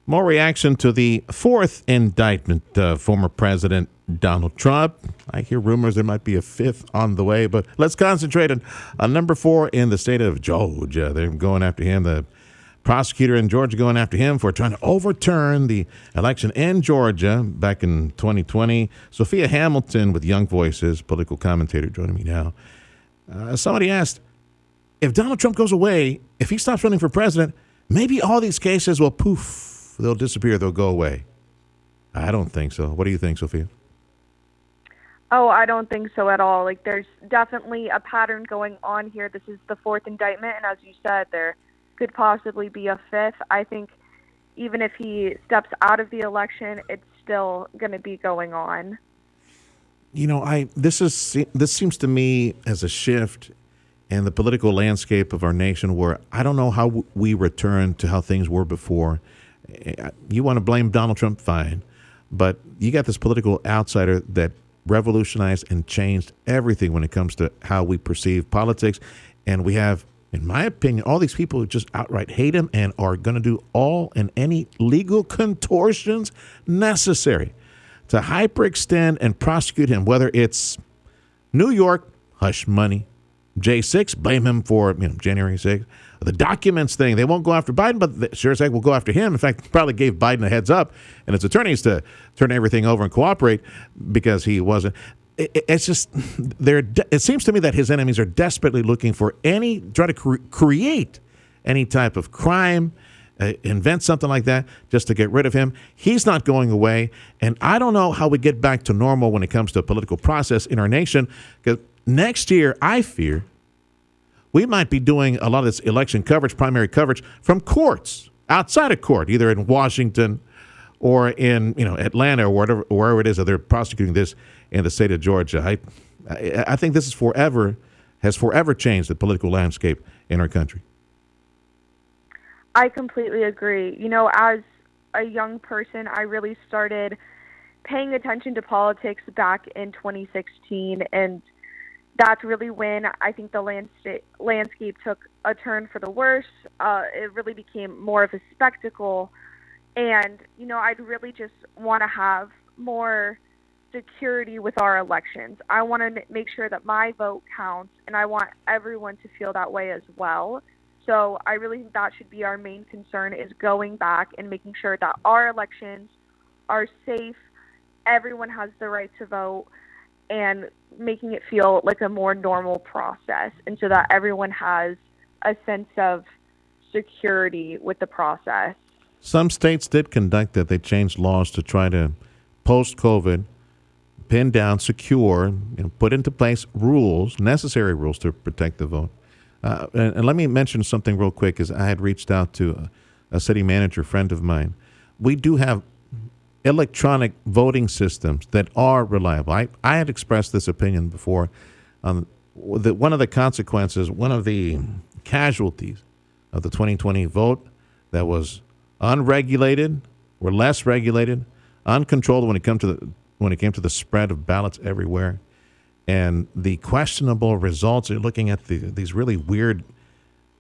More reaction to the fourth indictment, former President Donald Trump. I hear rumors there might be a fifth on the way, but let's concentrate on number 4 in the state of Georgia. They're going after him. The prosecutor in Georgia going after him for trying to overturn the election in Georgia back in 2020. Sofia Hamilton with Young Voices, political commentator, joining me now. Somebody asked, if Donald Trump goes away, if he stops running for president, maybe all these cases will poof. They'll disappear. They'll go away. I don't think so. What do you think, Sophia? Oh, I don't think so at all. Like, there's definitely a pattern going on here. This is the 4th indictment, and as you said, there could possibly be a 5th. I think even if he steps out of the election, it's still going to be going on. You know, this seems to me as a shift in the political landscape of our nation where I don't know how we return to how things were before. You want to blame Donald Trump, fine. But you got this political outsider that revolutionized and changed everything when it comes to how we perceive politics. And we have, in my opinion, all these people who just outright hate him and are going to do all and any legal contortions necessary to hyperextend and prosecute him, whether it's New York, hush money, J6, blame him for January 6th. The documents thing, they won't go after Biden, but they sure as heck will go after him. In fact, probably gave Biden a heads up and his attorneys to turn everything over and cooperate because he wasn't. It's just, it seems to me that his enemies are desperately looking for try to create any type of crime, invent something like that just to get rid of him. He's not going away. And I don't know how we get back to normal when it comes to a political process in our nation, because next year, I fear, we might be doing a lot of this election coverage, primary coverage, from courts, outside of court, either in Washington or in Atlanta or wherever it is that they're prosecuting this in the state of Georgia. I think this has forever changed the political landscape in our country. I completely agree. As a young person, I really started paying attention to politics back in 2016, and that's really when I think the landscape took a turn for the worse. It really became more of a spectacle. And, I'd really just want to have more security with our elections. I want to make sure that my vote counts, and I want everyone to feel that way as well. So I really think that should be our main concern, is going back and making sure that our elections are safe, everyone has the right to vote, and making it feel like a more normal process, and so that everyone has a sense of security with the process. Some states did conduct that. They changed laws to try to, post-COVID, pin down, secure, put into place necessary rules to protect the vote. And let me mention something real quick, is I had reached out to a city manager friend of mine. We do have electronic voting systems that are reliable. I had expressed this opinion before. That one of the consequences, one of the casualties of the 2020 vote that was unregulated or less regulated, uncontrolled when it came to the spread of ballots everywhere, and the questionable results. You're looking at these really weird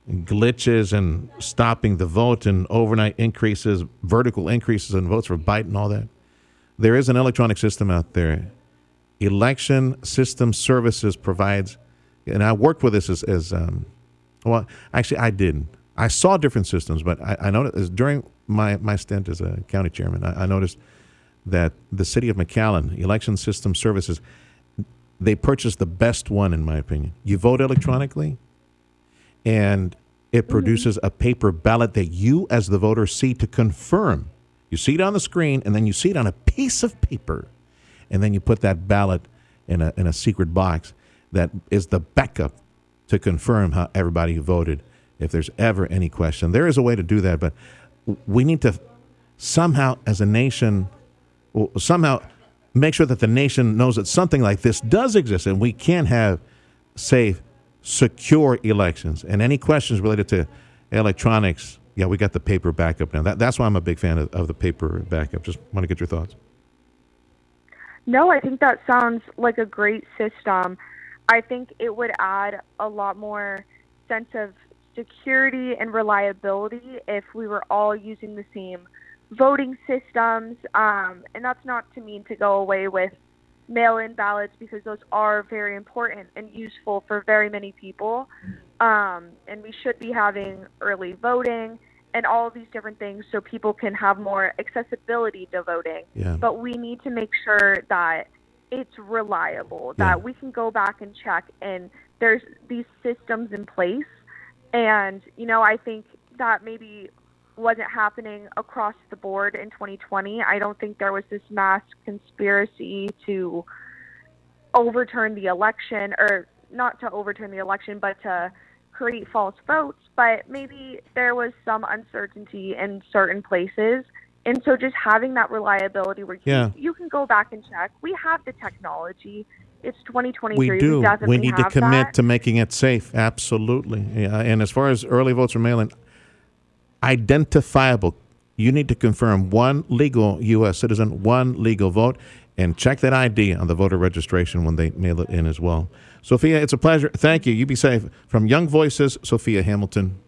glitches and stopping the vote and overnight increases, vertical increases in votes for Biden and all that. There is an electronic system out there. Election System Services provides, and I worked with this I didn't. I saw different systems, but I noticed during my stint as a county chairman, I noticed that the city of McAllen, Election System Services, they purchased the best one, in my opinion. You vote electronically, and it produces a paper ballot that you as the voter see to confirm. You see it on the screen, and then you see it on a piece of paper, and then you put that ballot in a secret box that is the backup to confirm how everybody voted if there's ever any question. There is a way to do that, but we need to somehow, as a nation, make sure that the nation knows that something like this does exist, and we can have safe, secure elections. And any questions related to electronics, we got the paper backup now. That's why I'm a big fan of the paper backup. Just want to get your thoughts. No, I think that sounds like a great system. I think it would add a lot more sense of security and reliability if we were all using the same voting systems, and that's not to mean to go away with mail-in ballots, because those are very important and useful for very many people, and we should be having early voting and all of these different things so people can have more accessibility to voting. Yeah. But we need to make sure that it's reliable, that we can go back and check, and there's these systems in place. And, I think that maybe wasn't happening across the board in 2020. I don't think there was this mass conspiracy to overturn the election, or not to overturn the election, but to create false votes. But maybe there was some uncertainty in certain places. And so just having that reliability where you can go back and check. We have the technology. It's 2023. We do. We need to commit to making it safe. Absolutely. Yeah. And as far as early votes or mail-in, identifiable. You need to confirm one legal U.S. citizen, one legal vote, and check that ID on the voter registration when they mail it in as well. Sophia, it's a pleasure. Thank you. You be safe. From Young Voices, Sofia Hamilton.